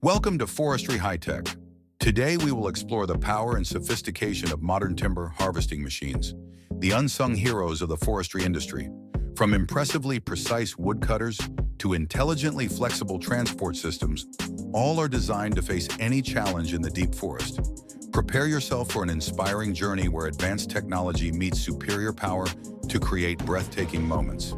Welcome to Forestry HiTech. Today we will explore the power and sophistication of modern timber harvesting machines, the unsung heroes of the forestry industry. From impressively precise woodcutters to intelligently flexible transport systems, all are designed to face any challenge in the deep forest. Prepare yourself for an inspiring journey where advanced technology meets superior power to create breathtaking moments.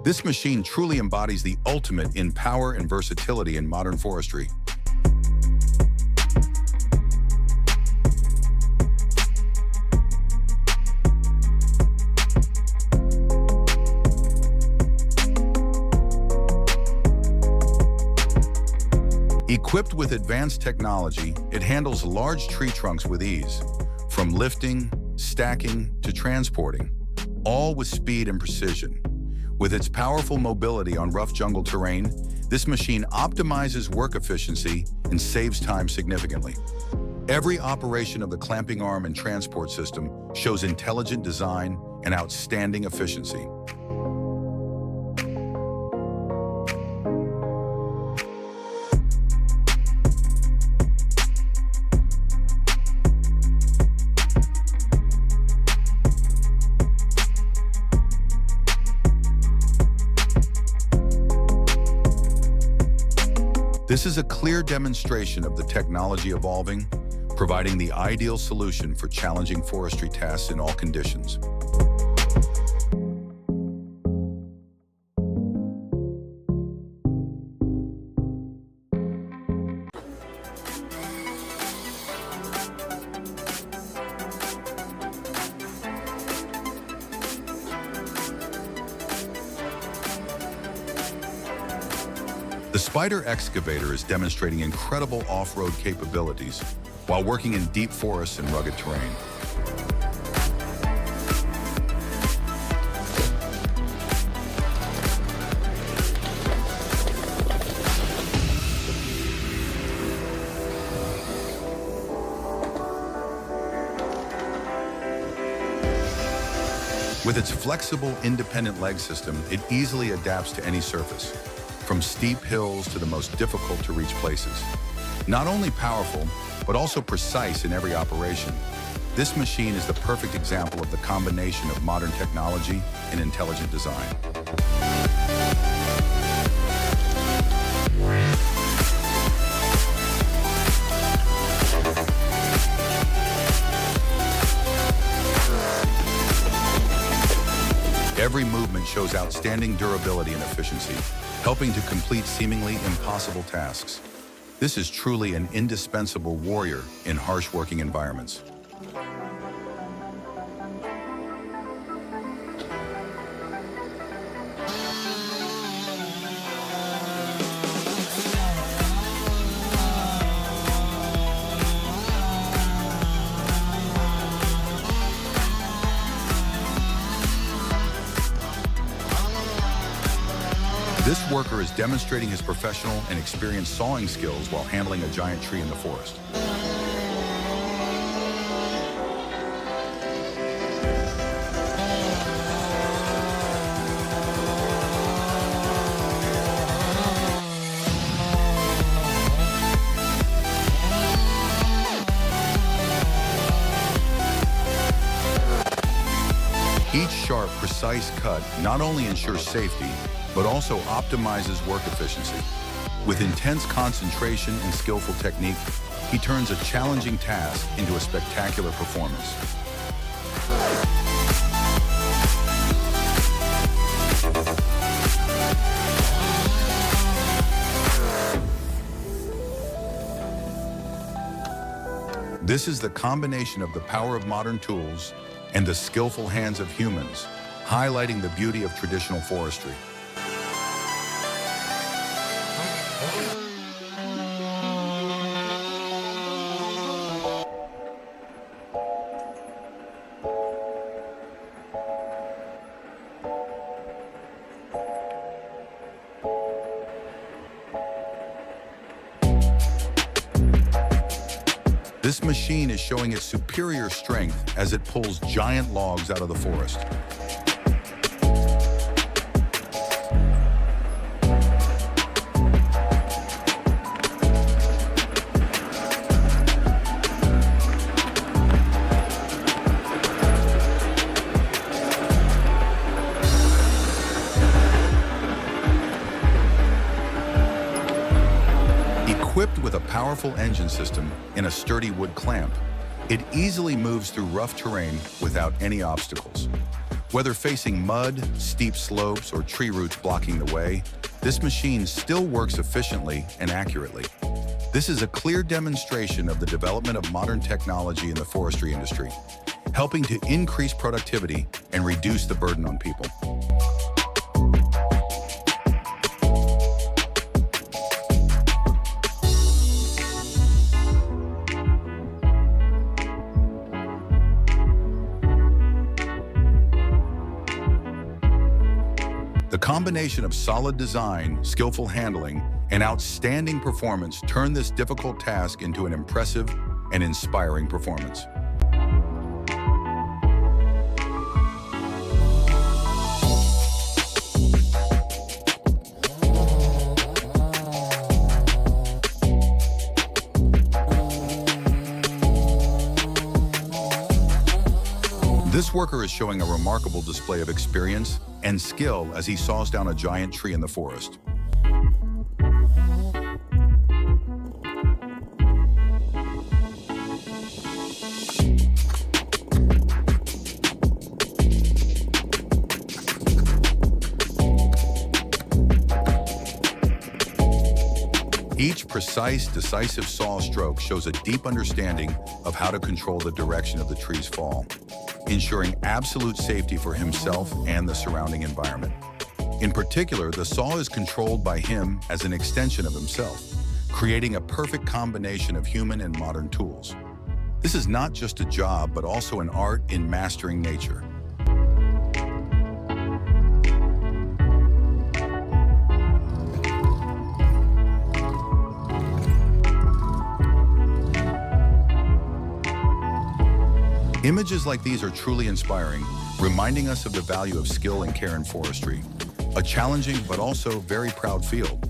This machine truly embodies the ultimate in power and versatility in modern forestry. Equipped with advanced technology, it handles large tree trunks with ease, from lifting, stacking, to transporting, all with speed and precision. With its powerful mobility on rough jungle terrain, this machine optimizes work efficiency and saves time significantly. Every operation of the clamping arm and transport system shows intelligent design and outstanding efficiency. This is a clear demonstration of the technology evolving, providing the ideal solution for challenging forestry tasks in all conditions. The Spider excavator is demonstrating incredible off-road capabilities while working in deep forests and rugged terrain. With its flexible, independent leg system, it easily adapts to any surface, from steep hills to the most difficult-to-reach places. Not only powerful, but also precise in every operation, this machine is the perfect example of the combination of modern technology and intelligent design. Every movement shows outstanding durability and efficiency, helping to complete seemingly impossible tasks. This is truly an indispensable warrior in harsh working environments. This worker is demonstrating his professional and experienced sawing skills while handling a giant tree in the forest. Each sharp, precise cut not only ensures safety, but also optimizes work efficiency. With intense concentration and skillful technique, he turns a challenging task into a spectacular performance. This is the combination of the power of modern tools and the skillful hands of humans, highlighting the beauty of traditional forestry. This machine is showing its superior strength as it pulls giant logs out of the forest. Equipped with a powerful engine system and a sturdy wood clamp, it easily moves through rough terrain without any obstacles. Whether facing mud, steep slopes, or tree roots blocking the way, this machine still works efficiently and accurately. This is a clear demonstration of the development of modern technology in the forestry industry, helping to increase productivity and reduce the burden on people. The combination of solid design, skillful handling, and outstanding performance turn this difficult task into an impressive and inspiring performance. This worker is showing a remarkable display of experience and skill as he saws down a giant tree in the forest. Each precise, decisive saw stroke shows a deep understanding of how to control the direction of the tree's fall, ensuring absolute safety for himself and the surrounding environment. In particular, the saw is controlled by him as an extension of himself, creating a perfect combination of human and modern tools. This is not just a job, but also an art in mastering nature. Images like these are truly inspiring, reminding us of the value of skill and care in forestry, a challenging but also very proud field.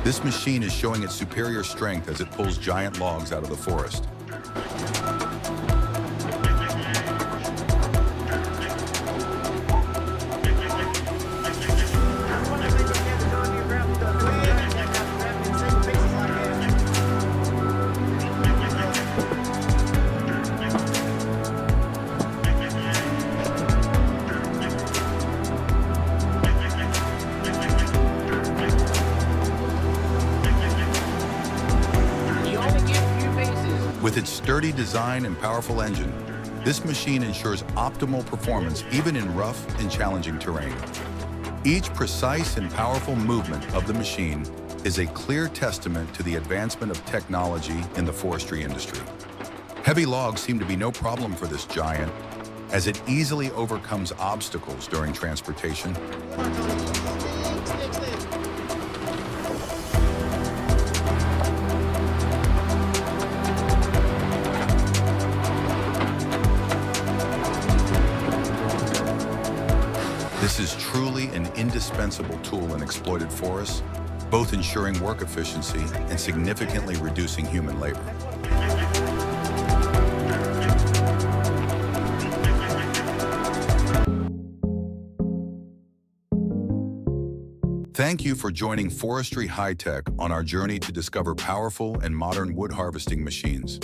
This machine is showing its superior strength as it pulls giant logs out of the forest. With its sturdy design and powerful engine, this machine ensures optimal performance even in rough and challenging terrain. Each precise and powerful movement of the machine is a clear testament to the advancement of technology in the forestry industry. Heavy logs seem to be no problem for this giant, as it easily overcomes obstacles during transportation. This is truly an indispensable tool in exploited forests, both ensuring work efficiency and significantly reducing human labor. Thank you for joining Forestry HiTech on our journey to discover powerful and modern wood harvesting machines.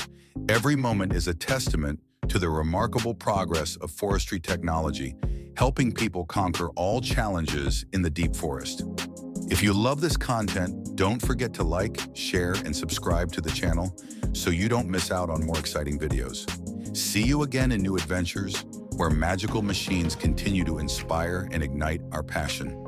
Every moment is a testament to the remarkable progress of forestry technology, helping people conquer all challenges in the deep forest. If you love this content, don't forget to like, share, and subscribe to the channel so you don't miss out on more exciting videos. See you again in new adventures where magical machines continue to inspire and ignite our passion.